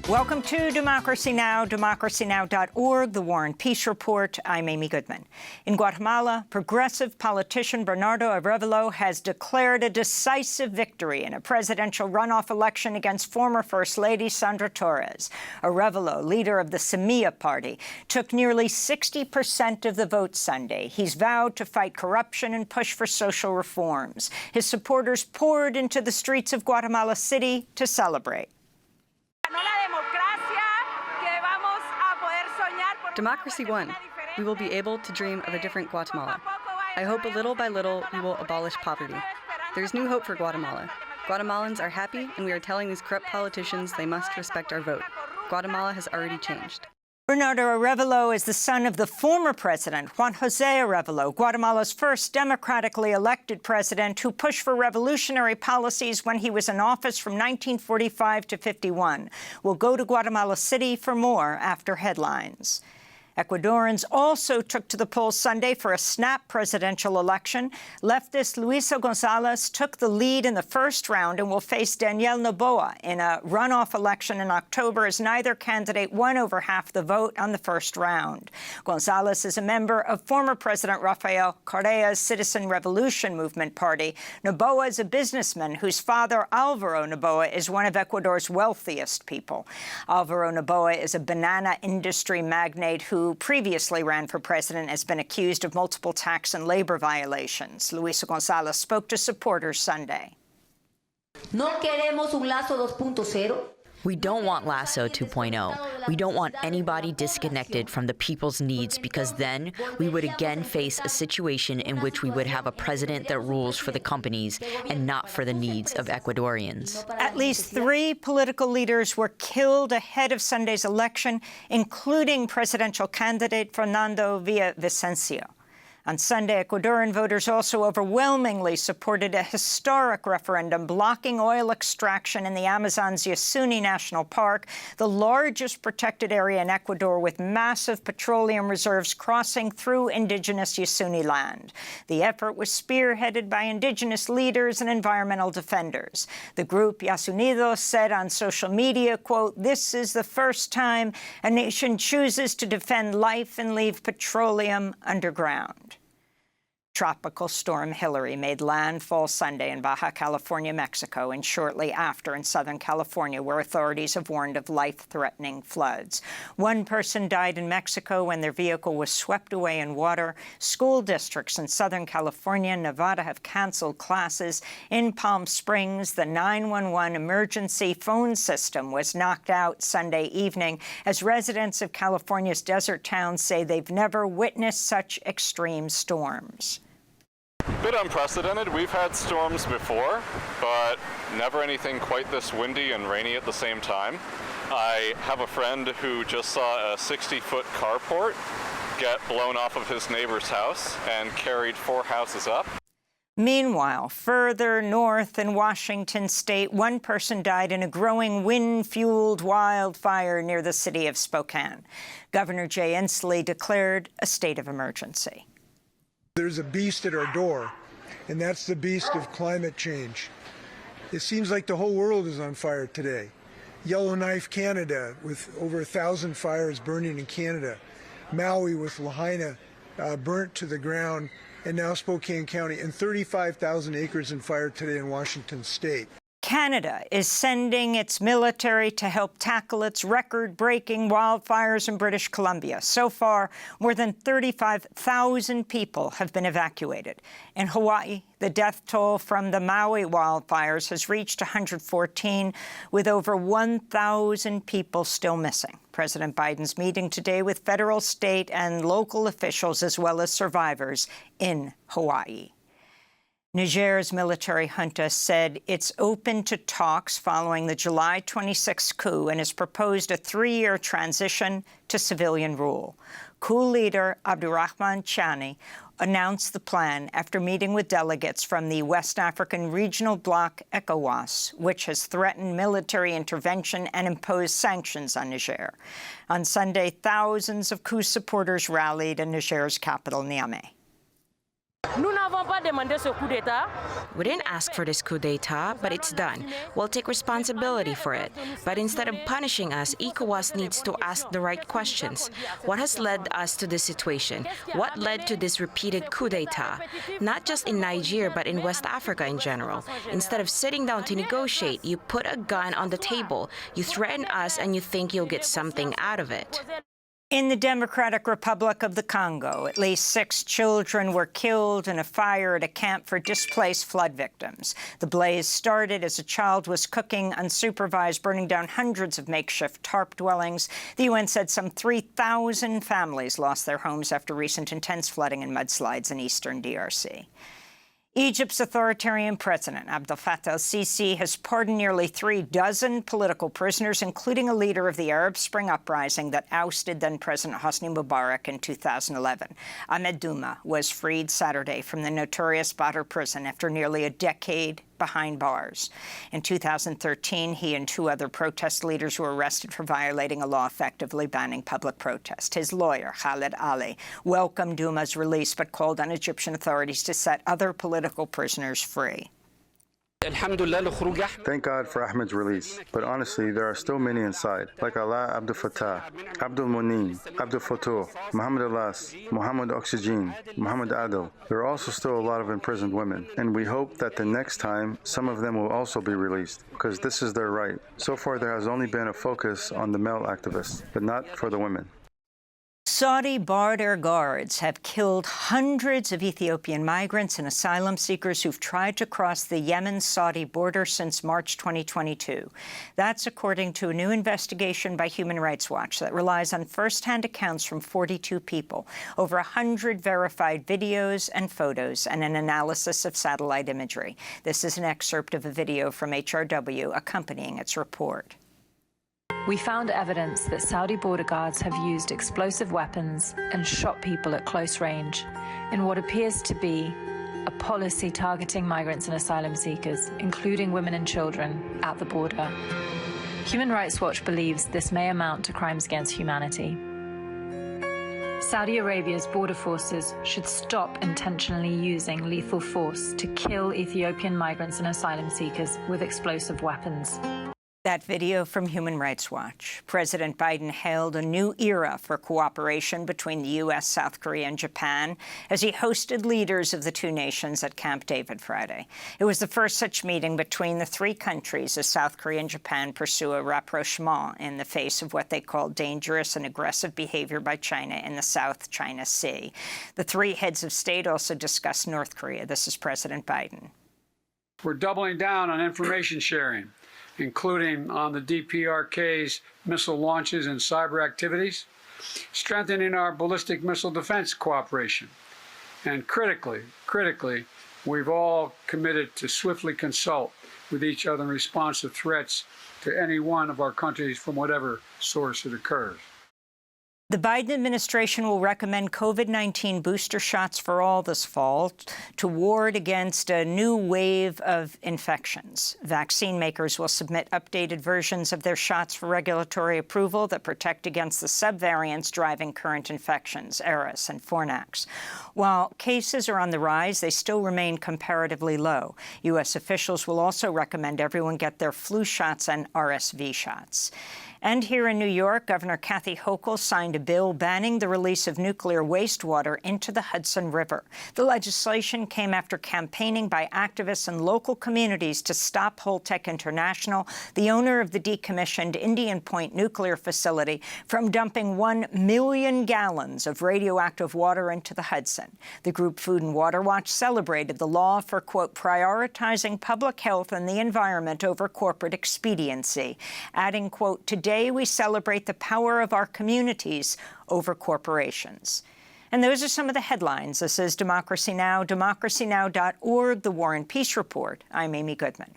Welcome to Democracy Now!, democracynow.org, The War and Peace Report. I'm Amy Goodman. In Guatemala, progressive politician Bernardo Arévalo has declared a decisive victory in a presidential runoff election against former First Lady Sandra Torres. Arévalo, leader of the Semilla party, took nearly 60% of the vote Sunday. He's vowed to fight corruption and push for social reforms. His supporters poured into the streets of Guatemala City to celebrate. Democracy won. We will be able to dream of a different Guatemala. I hope little by little we will abolish poverty. There's new hope for Guatemala. Guatemalans are happy, and we are telling these corrupt politicians they must respect our vote. Guatemala has already changed. Bernardo Arévalo is the son of the former president, Juan José Arévalo, Guatemala's first democratically elected president who pushed for revolutionary policies when he was in office from 1945 to 51. We'll go to Guatemala City for more after headlines. Ecuadorians also took to the polls Sunday for a snap presidential election. Leftist Luisa González took the lead in the first round and will face Daniel Noboa in a runoff election in October as neither candidate won over half the vote on the first round. González is a member of former President Rafael Correa's Citizen Revolution Movement Party. Noboa is a businessman whose father, Álvaro Noboa, is one of Ecuador's wealthiest people. Álvaro Noboa is a banana industry magnate who previously ran for president, has been accused of multiple tax and labor violations. Luisa González spoke to supporters Sunday. No queremos un Lazo 2.0. We don't want Lasso 2.0. We don't want anybody disconnected from the people's needs, because then we would again face a situation in which we would have a president that rules for the companies and not for the needs of Ecuadorians. At least 3 political leaders were killed ahead of Sunday's election, including presidential candidate Fernando Villavicencio. On Sunday, Ecuadorian voters also overwhelmingly supported a historic referendum blocking oil extraction in the Amazon's Yasuni National Park, the largest protected area in Ecuador with massive petroleum reserves crossing through indigenous Yasuni land. The effort was spearheaded by indigenous leaders and environmental defenders. The group Yasunidos said on social media, quote, "This is the first time a nation chooses to defend life and leave petroleum underground." Tropical storm Hillary made landfall Sunday in Baja California, Mexico, and shortly after in Southern California, where authorities have warned of life-threatening floods. 1 person died in Mexico when their vehicle was swept away in water. School districts in Southern California and Nevada have canceled classes. In Palm Springs, the 911 emergency phone system was knocked out Sunday evening as residents of California's desert towns say they've never witnessed such extreme storms. Bit unprecedented. We've had storms before, but never anything quite this windy and rainy at the same time. I have a friend who just saw a 60-foot carport get blown off of his neighbor's house and carried 4 houses up. Meanwhile, further north in Washington state, 1 person died in a growing wind-fueled wildfire near the city of Spokane. Governor Jay Inslee declared a state of emergency. There's a beast at our door, and that's the beast of climate change. It seems like the whole world is on fire today. Yellowknife, Canada, with over 1,000 fires burning in Canada. Maui with Lahaina burnt to the ground, and now Spokane County, and 35,000 acres in fire today in Washington state. Canada is sending its military to help tackle its record-breaking wildfires in British Columbia. So far, more than 35,000 people have been evacuated. In Hawaii, the death toll from the Maui wildfires has reached 114, with over 1,000 people still missing. President Biden's meeting today with federal, state, and local officials, as well as survivors in Hawaii. Niger's military junta said it's open to talks following the July 26 coup and has proposed a 3-year transition to civilian rule. Coup leader Abdurrahman Chani announced the plan after meeting with delegates from the West African regional bloc ECOWAS, which has threatened military intervention and imposed sanctions on Niger. On Sunday, thousands of coup supporters rallied in Niger's capital, Niamey. We didn't ask for this coup d'etat, but it's done. We'll take responsibility for it. But instead of punishing us, ECOWAS needs to ask the right questions. What has led us to this situation? What led to this repeated coup d'etat? Not just in Nigeria, but in West Africa in general. Instead of sitting down to negotiate, you put a gun on the table, you threaten us, and you think you'll get something out of it. In the Democratic Republic of the Congo, at least 6 children were killed in a fire at a camp for displaced flood victims. The blaze started as a child was cooking unsupervised, burning down hundreds of makeshift tarp dwellings. The UN said some 3,000 families lost their homes after recent intense flooding and mudslides in eastern DRC. Egypt's authoritarian president, Abdel Fattah el-Sisi, has pardoned nearly 36 political prisoners, including a leader of the Arab Spring uprising that ousted then-President Hosni Mubarak in 2011. Ahmed Douma was freed Saturday from the notorious Badr prison after nearly a decade behind bars. In 2013, he and 2 other protest leaders were arrested for violating a law effectively banning public protest. His lawyer, Khaled Ali, welcomed Douma's release but called on Egyptian authorities to set other political prisoners free. Thank God for Ahmed's release, but honestly, there are still many inside, like Allah Abdel Fattah, Abdul Munin, Abdel Fattah, Muhammad Alas, Muhammad Oxygen, Muhammad Adel. There are also still a lot of imprisoned women, and we hope that the next time some of them will also be released, because this is their right. So far, there has only been a focus on the male activists, but not for the women. Saudi border guards have killed hundreds of Ethiopian migrants and asylum seekers who've tried to cross the Yemen-Saudi border since March 2022. That's according to a new investigation by Human Rights Watch that relies on first-hand accounts from 42 people, over 100 verified videos and photos, and an analysis of satellite imagery. This is an excerpt of a video from HRW accompanying its report. We found evidence that Saudi border guards have used explosive weapons and shot people at close range in what appears to be a policy targeting migrants and asylum seekers, including women and children, at the border. Human Rights Watch believes this may amount to crimes against humanity. Saudi Arabia's border forces should stop intentionally using lethal force to kill Ethiopian migrants and asylum seekers with explosive weapons. That video from Human Rights Watch. President Biden hailed a new era for cooperation between the U.S., South Korea, and Japan as he hosted leaders of the 2 nations at Camp David Friday. It was the first such meeting between the 3 countries as South Korea and Japan pursue a rapprochement in the face of what they call dangerous and aggressive behavior by China in the South China Sea. The 3 heads of state also discussed North Korea. This is President Biden. We're doubling down on information sharing, including on the DPRK's missile launches and cyber activities, strengthening our ballistic missile defense cooperation, and critically, we've all committed to swiftly consult with each other in response to threats to any one of our countries from whatever source it occurs. The Biden administration will recommend COVID-19 booster shots for all this fall to ward against a new wave of infections. Vaccine makers will submit updated versions of their shots for regulatory approval that protect against the subvariants driving current infections, Eris and Fornax. While cases are on the rise, they still remain comparatively low. U.S. officials will also recommend everyone get their flu shots and RSV shots. And here in New York, Governor Kathy Hochul signed a bill banning the release of nuclear wastewater into the Hudson River. The legislation came after campaigning by activists and local communities to stop Holtec International, the owner of the decommissioned Indian Point nuclear facility, from dumping 1 million gallons of radioactive water into the Hudson. The group Food and Water Watch celebrated the law for, quote, prioritizing public health and the environment over corporate expediency, adding, quote, today we celebrate the power of our communities over corporations. And those are some of the headlines. This is Democracy Now!, democracynow.org, The War and Peace Report. I'm Amy Goodman.